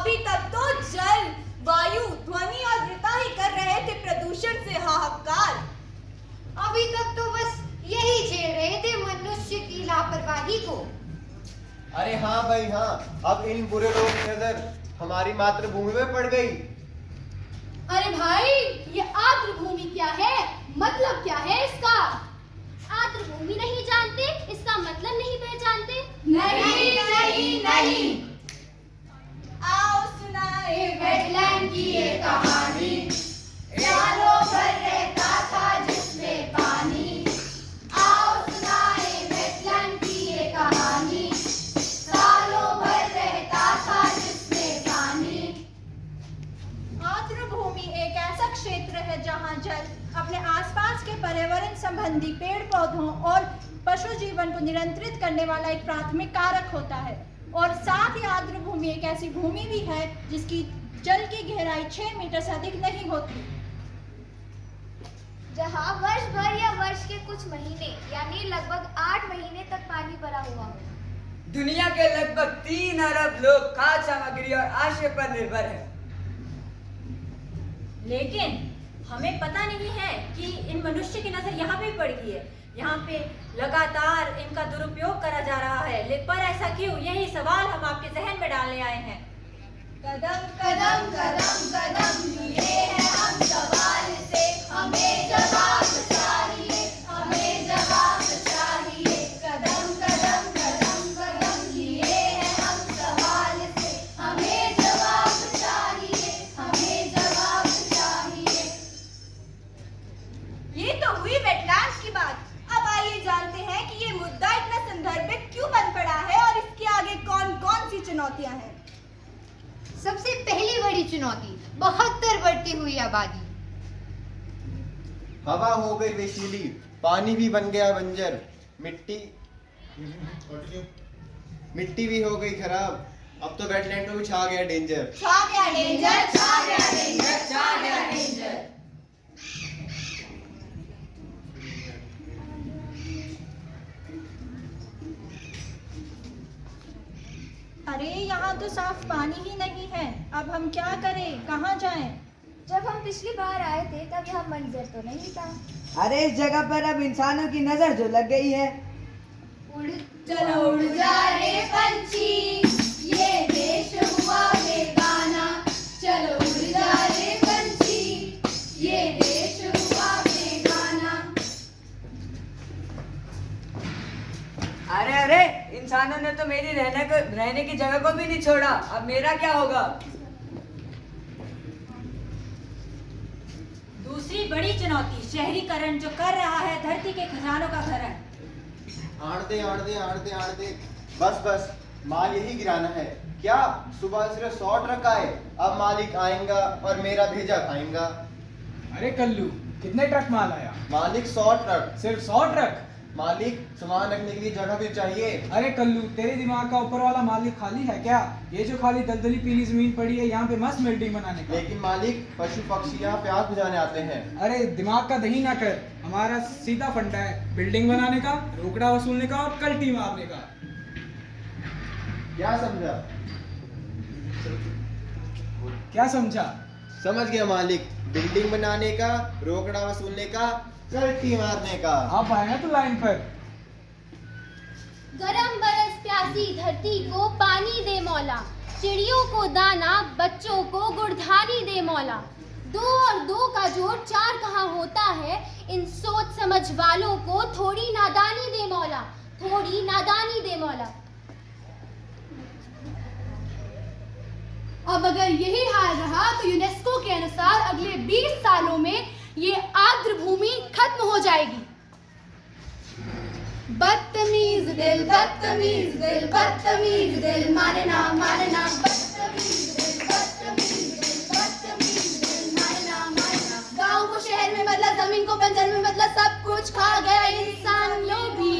अभी तक तो जल, वायु, ध्वनि और वृता ही कर रहे थे प्रदूषण से हाहाकार। अभी तक तो बस यही झेल रहे थे मनुष्य की लापरवाही को। अरे हाँ भाई हाँ, अब इन बुरे लोगों की नजर हमारी मातृभूमि में पड़ गई। अरे भाई, ये आर्द्रभूमि क्या है? मतलब क्या है इसका? आर्द्रभूमि नहीं जानते, इसका मतलब नहीं पहचानते? नहीं नहीं नहीं। आओ सुनाए वेटलैंड की ये कहानी, सालों भर रहता था जिसमें पानी। आओ सुनाए वेटलैंड की ये कहानी, सालों भर रहता था जिसमें पानी। आर्द्रभूमि एक ऐसा क्षेत्र है जहां जल अपने आसपास के पर्यावरण संबंधी पेड़ पौधों और पशु जीवन को नियंत्रित करने वाला एक प्राथमिक कारक होता है। और साथ ही आर्द्रभूमि एक ऐसी भूमि भी है जिसकी जल की गहराई 6 मीटर से अधिक नहीं होती, जहाँ वर्ष भर या वर्ष के कुछ महीने यानी लगभग 8 महीने तक पानी भरा हुआ हो। दुनिया के लगभग 3 अरब लोग खाद्य सामग्री और आश्रय पर निर्भर हैं। लेकिन हमें पता नहीं है कि इन मनुष्य की नजर यहाँ पे पड़ गई है। यहाँ पे लगातार इनका दुरुपयोग करा जा रहा है, पर ऐसा क्यों? यही सवाल हम आपके जहन में डालने आए हैं। कदम कदम कदम कदम लिए हैं हम सवाल से, हमें जवाब चाहिए, हमें जवाब चाहिए। कदम कदम कदम कदम लिए हैं हम सवाल से, हमें जवाब चाहिए, हमें जवाब चाहिए। ये तो हुई वेटलैंड्स की बात। अब आइए जानते हैं कि ये मुद्दा इतना संदर्भित क्यों बन पड़ा है और इसके आगे कौन कौन सी चुनौतियां हैं। सबसे पहली बड़ी चुनौती 72 बढ़ती हुई आबादी। हवा हो गई विषैली, पानी भी बन गया बंजर, मिट्टी भी हो गई खराब, अब तो वेटलैंड में भी छा गया डेंजर। छा गया डेंजर, छा गया डेंजर, छा गया डेंजर। अरे यहाँ तो साफ पानी ही नहीं है, अब हम क्या करें, कहाँ जाएं? जब हम पिछली बार आए थे तब यह मंजर तो नहीं था। अरे इस जगह पर अब इंसानों की नजर जो लग गई है। चलो उड़ जा रे पंछी, ये देश हुआ बेगाना। चलो उड़ जा रे पंछी, ये देश हुआ बेगाना। अरे अरे, इंसानों ने तो मेरी रहने की जगह को भी नहीं छोड़ा, अब मेरा क्या होगा? दूसरी बड़ी चुनौती शहरीकरण जो कर रहा है धरती के खजानों का खनन। आड़ दे, बस माल यही गिराना है। क्या सुबह सिर्फ 100 ट्रक आए, अब मालिक आएगा और मेरा भेजा खाएगा। अरे कल्लू, कितने ट्रक माल आया? मालिक 100 ट्रक। सिर्फ 100 ट्रक? मालिक सामान रखने के लिए जगह भी चाहिए। अरे कल्लू, तेरे दिमाग का ऊपर वाला मालिक खाली है क्या? ये जो खाली दलदली पीली जमीन पड़ी है, यहाँ पे मस्त बिल्डिंग बनाने का। लेकिन मालिक, पशु पक्षी यहाँ प्यास बुझाने आते हैं। अरे दिमाग का दही ना कर, हमारा सीधा फंडा है बिल्डिंग बनाने का, रोकड़ा वसूलने का और कल्टी मारने का। क्या समझा? क्या समझा? समझ गया मालिक, बिल्डिंग बनाने का, रोकड़ा वसूलने का, कल्टी मारने का। आप आए ना तो लाइन पर। गरम बरस प्यासी धरती को पानी दे मौला, चिड़ियों को दाना, बच्चों को गुड़धानी दे मौला। 2 और 2 का जोड़ 4 कहाँ होता है, इन सोच समझ वालों को थोड़ी नादानी दे मौला, थोड़ी नादानी दे मौला। अब अगर यही हाल रहा तो यूनेस्को के अनुसार अगले 20 सालों में ये आर्द्रभूमि खत्म हो जाएगी। बदतमीज दिल, बदतमीज दिल, बदतमीज दिल, मानना मानना। बदतमीज दिल, बदतमीज दिल, बदतमीज दिल, मानना मानना। गाँव को शहर में बदला, जमीन को बंजर में बदला, सब कुछ खा गया इंसान लोभी।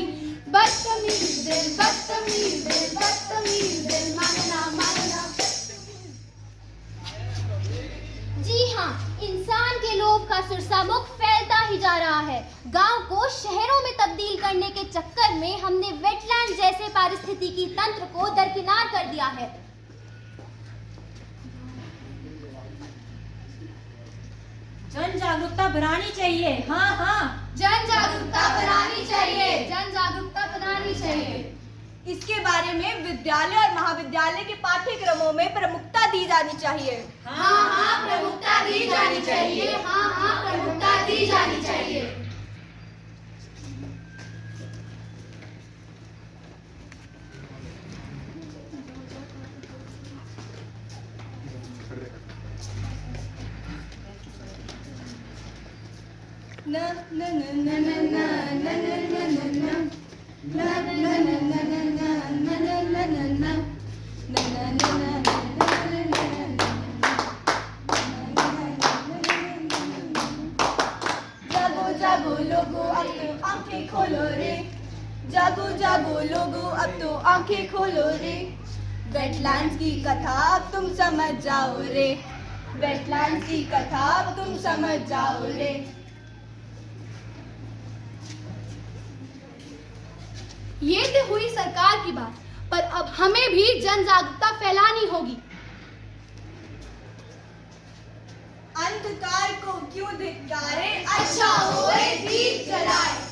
बदतमीज दिल, बदतमीज दिल, बदतमीज दिल, मानना मानना। जी हाँ, इंसान के लोभ का सुरसामुख फैलता ही जा रहा है। गांव को शहरों में तब्दील करने के चक्कर में हमने वेटलैंड जैसे पारिस्थितिकी तंत्र को दरकिनार कर दिया है। जन जागरूकता बढ़ानी चाहिए। हाँ हाँ, जन जागरूकता बनानी चाहिए, जन जागरूकता बनानी चाहिए। इसके बारे में विद्यालय और महाविद्यालय के पाठ्यक्रमों में प्रमुखता दी जानी चाहिए। हाँ हाँ, प्रमुखता दी जानी चाहिए। हाँ हाँ, प्रमुखता दी जानी चाहिए। न न न न न न न न जागो जागो लोगो अब तो आंखें खोलो रे, जागो जागो लोगो अब तो आंखें खोलो रे, वेटलैंड्स की कथा अब तुम समझ जाओ रे, वेटलैंड्स की कथा अब तुम समझ जाओ रे। ये तो हुई सरकार की बात, पर अब हमें भी जन जागरूकता फैलानी होगी। अंधकार को क्यों धिक्कारे, अच्छा होए दीप जलाए।